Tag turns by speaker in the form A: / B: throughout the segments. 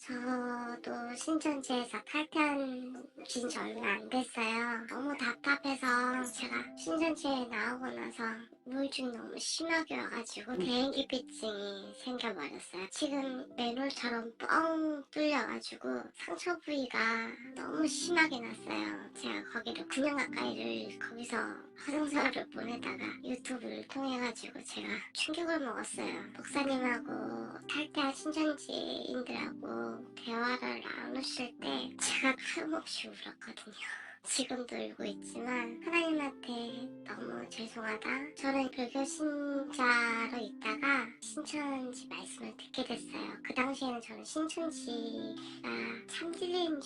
A: 저도 신천지에서 탈퇴한 지는 얼마 안 됐어요. 너무 답답해서 제가 신천지에 나오고 나서 우울증이 너무 심하게 와가지고 대인기피증이 생겨버렸어요. 지금 맨홀처럼 뻥 뚫려가지고 상처 부위가 너무 심하게 났어요. 제가 거기를 9년 가까이를 거기서 화상서를 보내다가 유튜브를 통해가지고 제가 충격을 먹었어요. 목사님하고 탈퇴한 신천지인들하고 대화를 나누실 때 제가 하염없이 울었거든요. 지금도 울고 있지만 하나님한테 너무 죄송하다. 저는 불교 신자로 있다가 신천지 말씀을 듣게 됐어요. 그 당시에는 저는 신천지가 참진리인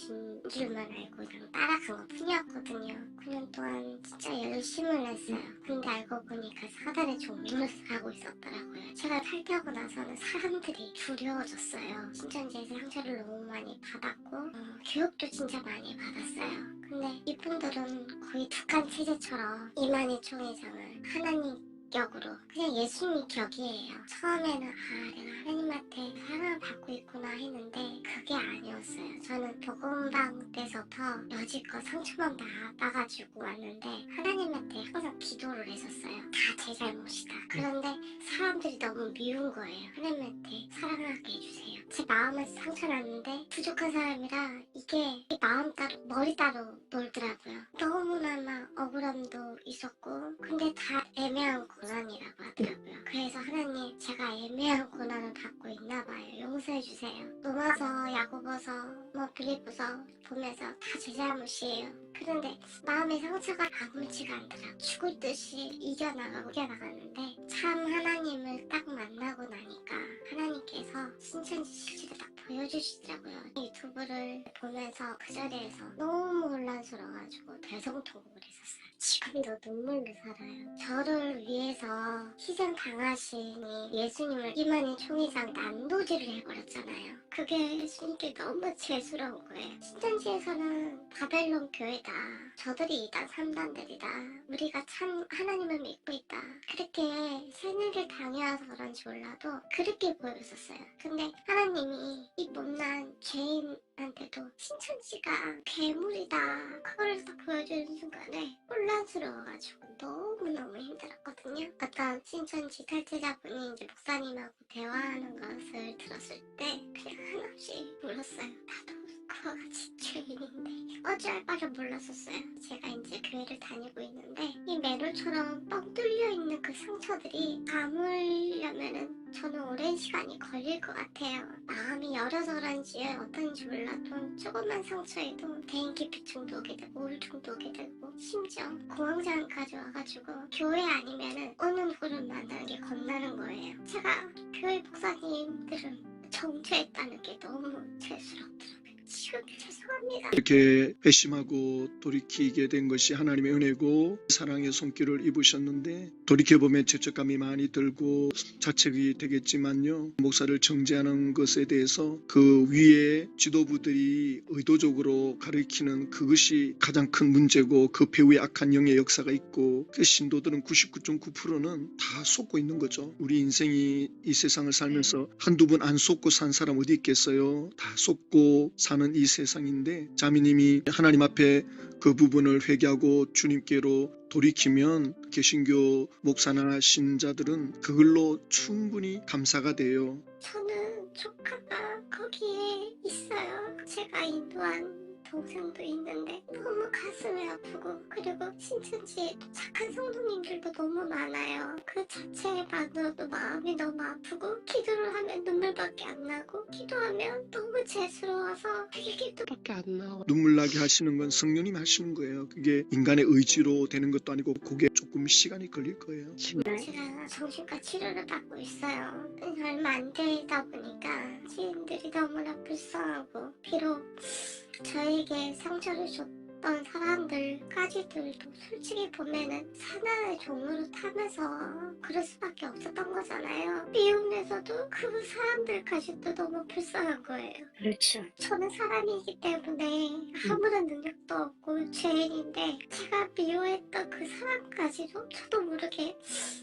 A: 줄만 알고 그냥 따라간 것 뿐이었거든요. 9년 동안 진짜 열심을 했어요. 근데 알고 보니까 사단의 종로를 하고 있었더라고요. 제가 탈퇴하고 나서는 사람들이 두려워졌어요. 신천지에서 상처를 너무 많이 받았고 교육도 진짜 많이 받았어요. 근데 이분들은 거의 북한 체제처럼 이만희 총회장을 하나님 격으로 그냥 예수님 격이에요. 처음에는 내가 하나님한테 사랑을 받고 있구나 했는데 그게 아니었어요. 저는 복음방 때서부터 여지껏 상처만 받아가지고 왔는데 하나님한테 항상 기도를 했었어요. 다 제 잘못이다. 그런데 사람들이 너무 미운 거예요. 하나님한테 사랑하게 해주세요. 제 마음에 상처 났는데 부족한 사람이라 이게 마음 따로 머리 따로 놀더라고요. 너무나 막 억울함도 있었고 근데 다 애매한 고난이라고 하더라고요. 그래서 하나님 제가 애매한 고난을 받고 있나 봐요. 용서해 주세요. 로마서, 야고보서, 빌립보서 보면서 다 제 잘못이에요. 그런데 마음의 상처가 아물지가 않더라. 죽을 듯이 이겨나가는데 참 하나님을 딱 만나고 나니까 하나님께서 신천지 실질을 딱 보여주시더라고요. 유튜브를 보면서 그 자리에서 너무 혼란스러워가지고 대성통곡을 했었어요. 지금도 눈물로 살아요. 저를 위해서 희생당하신 예수님을 이만희 총회장 난도질을 해버렸잖아요. 그게 예수님께 너무 죄스러운 거예요. 신천지에서는 바벨론 교회다. 저들이 2단 3단들이다. 우리가 참 하나님을 믿고 있다. 그렇게 세뇌를 당해와서 그런지 몰라도 그렇게 보였었어요. 근데 하나님이 이 못난 죄인한테도 신천지가 괴물이다. 그걸 딱 보여주는 순간에 혼란스러워가지고 너무너무 힘들었거든요. 어떤 신천지 탈퇴자분이 이제 목사님하고 대화하는 것을 들었을 때 그냥 한없이 울었어요. 나도 그와 같이 죄인인데 어찌할 바를 몰랐었어요. 제가 이제 교회를 다니고 있는데 이 맨홀처럼 뻥 뚫려있는 그 상처들이 아물려면은 저는 오랜 시간이 걸릴 것 같아요. 마음이 열어서 그런지 어떤지 몰라도 조그만 상처에도 대인기피증도 오게 되고 우울증도 오게 되고 심지어 공황장애까지 와가지고 교회 아니면은 오는 분을 만나는 게 겁나는 거예요. 제가 교회 목사님들은 정죄했다는 게 너무 죄스럽더라고요. 지금 죄송합니다.
B: 이렇게 회심하고 돌이키게 된 것이 하나님의 은혜고 사랑의 손길을 입으셨는데 돌이켜보면 죄책감이 많이 들고 자책이 되겠지만요. 목사를 정죄하는 것에 대해서 그 위에 지도부들이 의도적으로 가리키는 그것이 가장 큰 문제고 그 배후에 악한 영의 역사가 있고 그 신도들은 99.9%는 다 속고 있는 거죠. 우리 인생이 이 세상을 살면서 한두 번 안 속고 산 사람 어디 있겠어요. 다 속고 사는 이 세상인데 자매님이 하나님 앞에 그 부분을 회개하고 주님께로 돌이키면 개신교 목사나 신자들은 그걸로 충분히 감사가 돼요.
A: 저는 조카가 거기에 있어요. 제가 인도한 동생도 있는데 너무 가슴이 아프고 그리고 신천지에 착한 성도님들도 너무 많아요. 그 자체만으로도 마음이 너무 아프고 기도를 하면 눈물밖에 안 나고 기도하면 너무 죄스러워서 기도밖에 안 나와.
B: 눈물 나게 하시는 건 성령님 하시는 거예요. 그게 인간의 의지로 되는 것도 아니고 그게 조금 시간이 걸릴 거예요.
A: 제가 정신과 치료를 받고 있어요. 얼마 안 되다 보니까 지인들이 너무나 불쌍하고 비록 저에게 상처를 믿었던 사람들까지들도 솔직히 보면은 사나의 종으로 타면서 그럴 수밖에 없었던 거잖아요. 미움에서도 그 사람들까지도 너무 불쌍한 거예요.
C: 그렇죠.
A: 저는 사람이기 때문에 아무런 능력도 없고 죄인인데 제가 미워했던 그 사람까지도 저도 모르게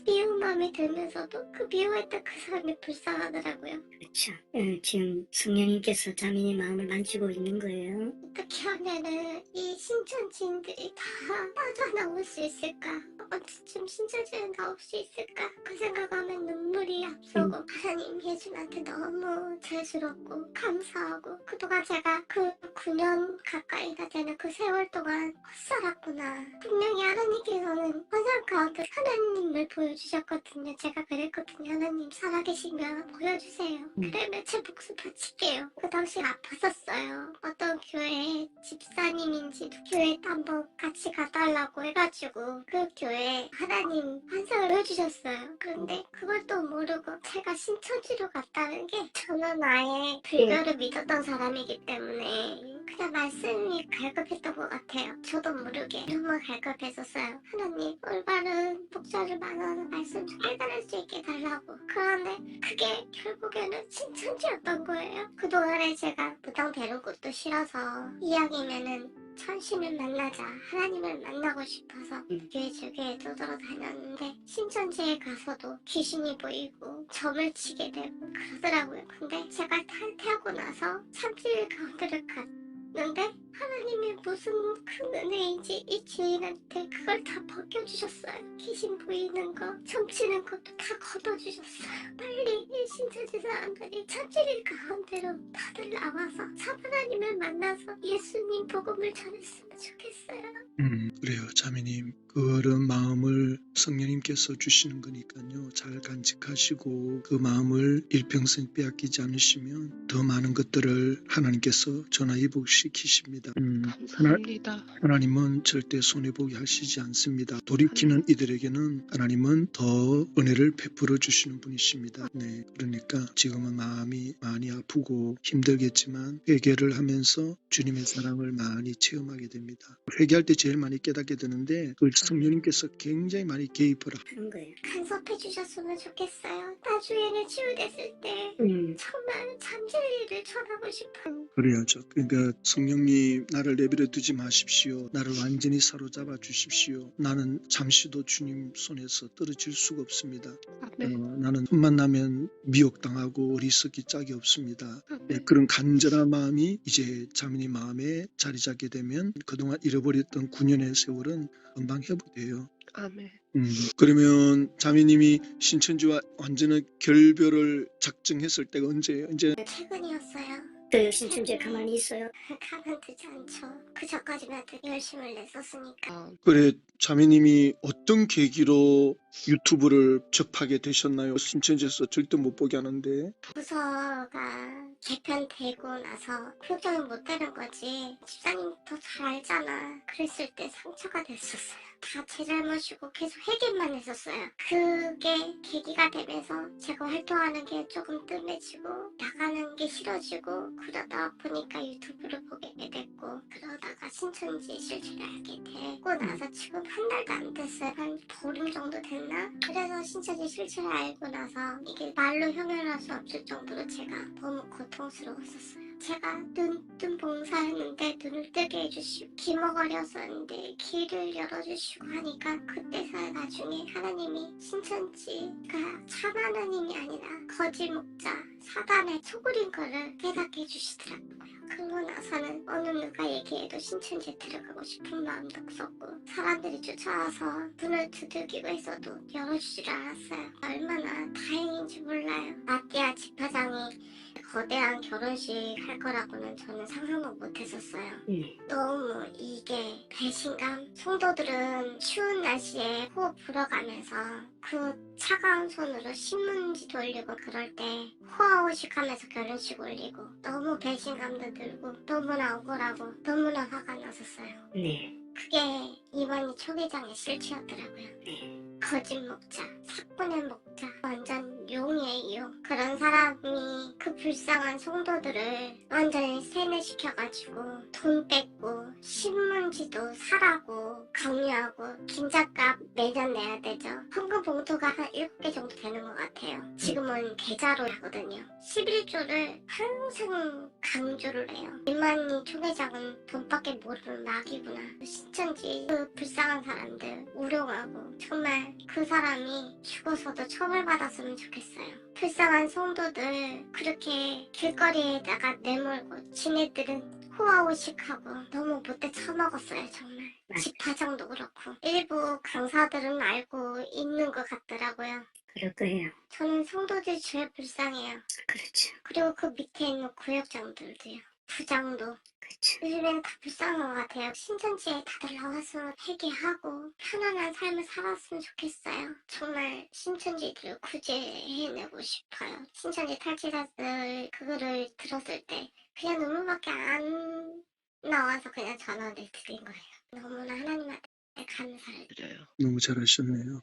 A: 미운 마음이 들면서도 그 미워했던 그 사람이 불쌍하더라고요.
C: 그렇죠. 지금 성령님께서 자매님 마음을 만지고 있는 거예요.
A: 어떻게 하면은 이 신천지인들이 다 빠져나올 수 있을까? 언제쯤 신천지에 나올 수 있을까? 그 생각하면 눈물이 앞서고 하나님 예수한테 너무 죄스럽고 감사하고 그동안 제가 그 9년 가까이가 되는 그 세월 동안 헛살았구나. 분명히 하나님께서는 환상 가운데 하나님을 보여주셨거든요. 제가 그랬거든요. 하나님 살아계시면 보여주세요. 그러면 제 목숨 바칠게요. 그 당시 아팠었어요. 어떤 교회 집사님인지 교회에 한번 같이 가달라고 해가지고 그 교회에 하나님 환상을 해주셨어요. 그런데 그걸 또 모르고 제가 신천지로 갔다는 게 저는 아예 불교를 믿었던 사람이기 때문에 그냥 말씀이 갈급했던 것 같아요. 저도 모르게 너무 갈급했었어요. 하나님 올바른 목자를 만나는 말씀 좀 깨달을 수 있게 달라고. 그런데 그게 결국에는 신천지였던 거예요. 그동안에 제가 무당 배운 것도 싫어서 이왕이면은 천신을 만나자 하나님을 만나고 싶어서 교회 주교에 떠돌아다녔는데 신천지에 가서도 귀신이 보이고 점을 치게 되고 그러더라고요. 근데 제가 탈퇴하고 나서 참질 가운데를 갔는데 하나님이 무슨 큰 은혜인지 이 주인한테 그걸 다 벗겨주셨어요. 귀신 보이는 거, 점치는 것도 다 걷어주셨어요. 빨리 이 신천지 사람들이 참치를 가운데로 다들 나와서 참 하나님을 만나서 예수님 복음을 전했으면 좋겠어요.
B: 그래요, 자매님. 그런 마음을 성령님께서 주시는 거니까요. 잘 간직하시고 그 마음을 일평생 빼앗기지 않으시면 더 많은 것들을 하나님께서 전화위복시키십니다.
D: 감사합니다.
B: 하나님은 절대 손해보게 하시지 않습니다. 돌이키는 이들에게는 하나님은 더 은혜를 베풀어 주시는 분이십니다. 네, 그러니까 지금은 마음이 많이 아프고 힘들겠지만 회개를 하면서 주님의 사랑을 많이 체험하게 됩니다. 회개할 때 제일 많이 깨닫게 되는데 그 성령님께서 굉장히 많이 개입을
C: 하는 거예요.
A: 간섭해 주셨으면 좋겠어요. 나중에는 치유됐을 때 정말 잠진리를 전하고 싶어요.
B: 그래야죠. 그러니까 성령님 나를 내버려 두지 마십시오. 나를 완전히 사로잡아 주십시오. 나는 잠시도 주님 손에서 떨어질 수가 없습니다. 나는 틈만 나면 미혹당하고 어리석기 짝이 없습니다. 네, 그런 간절한 마음이 이제 자매님 마음에 자리 잡게 되면 그동안 잃어버렸던 9년의 세월은 금방 회복돼요.
D: 아멘.
B: 그러면 자매님이 신천지와 완전한 결별을 작정했을 때가 언제예요? 언제?
A: 최근이었어요.
C: 그 신천지에 가만히 있어요.
A: 가만두지 않죠. 그 전까지만 되게 열심을 냈었으니까.
B: 그래, 자매님이 어떤 계기로 유튜브를 접하게 되셨나요? 신천지에서 절대 못 보게 하는데.
A: 부서가 개편되고 나서 표정을 못 되는 거지. 집사님 더 잘 알잖아. 그랬을 때 상처가 됐었어요. 다 제 잘못이고 계속 회개만 했었어요. 그게 계기가 되면서 제가 활동하는 게 조금 뜸해지고 나가는 게 싫어지고 그러다 보니까 유튜브를 보게 됐고 그러다가 신천지 실체를 알게 되고 나서 지금 한 달도 안 됐어요. 한 보름 정도 됐나? 그래서 신천지 실체를 알고 나서 이게 말로 형용할 수 없을 정도로 제가 너무 고통스러웠었어요. 제가 눈 봉사했는데 눈을 뜨게 해주시고 기머거렸었는데 길을 열어주시고 하니까 그때서야 나중에 하나님이 신천지가 참 하나님이 아니라 거짓 목자 사단의 소굴인 거를 깨닫게 해주시더라고요. 그러고 나서는 어느 누가 얘기해도 신천지에 들어가고 싶은 마음도 없었고 사람들이 쫓아와서 눈을 두들기고 해서도 열어주질 않았어요. 얼마나 다행인지 몰라요. 마띠아 집화장이 거대한 결혼식 할 거라고는 저는 상상도 못했었어요. 너무 이게 배신감? 성도들은 추운 날씨에 호흡 불어가면서 그 차가운 손으로 신문지 돌리고 그럴 때 호화호식하면서 결혼식 올리고 너무 배신감도 들고 너무나 억울하고 너무나 화가 났었어요.
C: 네.
A: 그게 이번이 초계장의 실체였더라고요. 거짓 목자, 사건의 목자, 완전 용이에요. 그런 사람이 그 불쌍한 성도들을 완전히 세뇌시켜가지고 돈 뺏고 신문지도 사라고 강요하고 긴잣값 매년 내야 되죠. 헌금 봉투가 한 7개 정도 되는 것 같아요. 지금은 계좌로 하거든요. 11조를 항상 강조를 해요. 이만희 총회장은 돈밖에 모르는 마귀구나. 신천지 그 불쌍한 사람들 우롱하고 정말 그 사람이 죽어서도 처벌받았으면 좋겠어요. 불쌍한 성도들 그렇게 길거리에다가 내몰고 지네들은 호화호식하고 너무 못돼 처먹었어요 정말. 집화장도 그렇고 일부 강사들은 알고 있는 것 같더라고요.
C: 그럴 거예요.
A: 저는 성도들 죄 불쌍해요.
C: 그렇죠.
A: 그리고 그 밑에 있는 구역장들도요. 부장도
C: 그렇죠.
A: 요즘에는 다 불쌍한 것 같아요. 신천지에 다들 나와서 회개하고 편안한 삶을 살았으면 좋겠어요. 정말 신천지들을 구제해내고 싶어요. 신천지 탈취자들 그거를 들었을 때 그냥 눈물밖에 안 나와서 그냥 전화를 드린 거예요. 너무나 하나님한테 감사를 드려요.
B: 너무 잘하셨네요.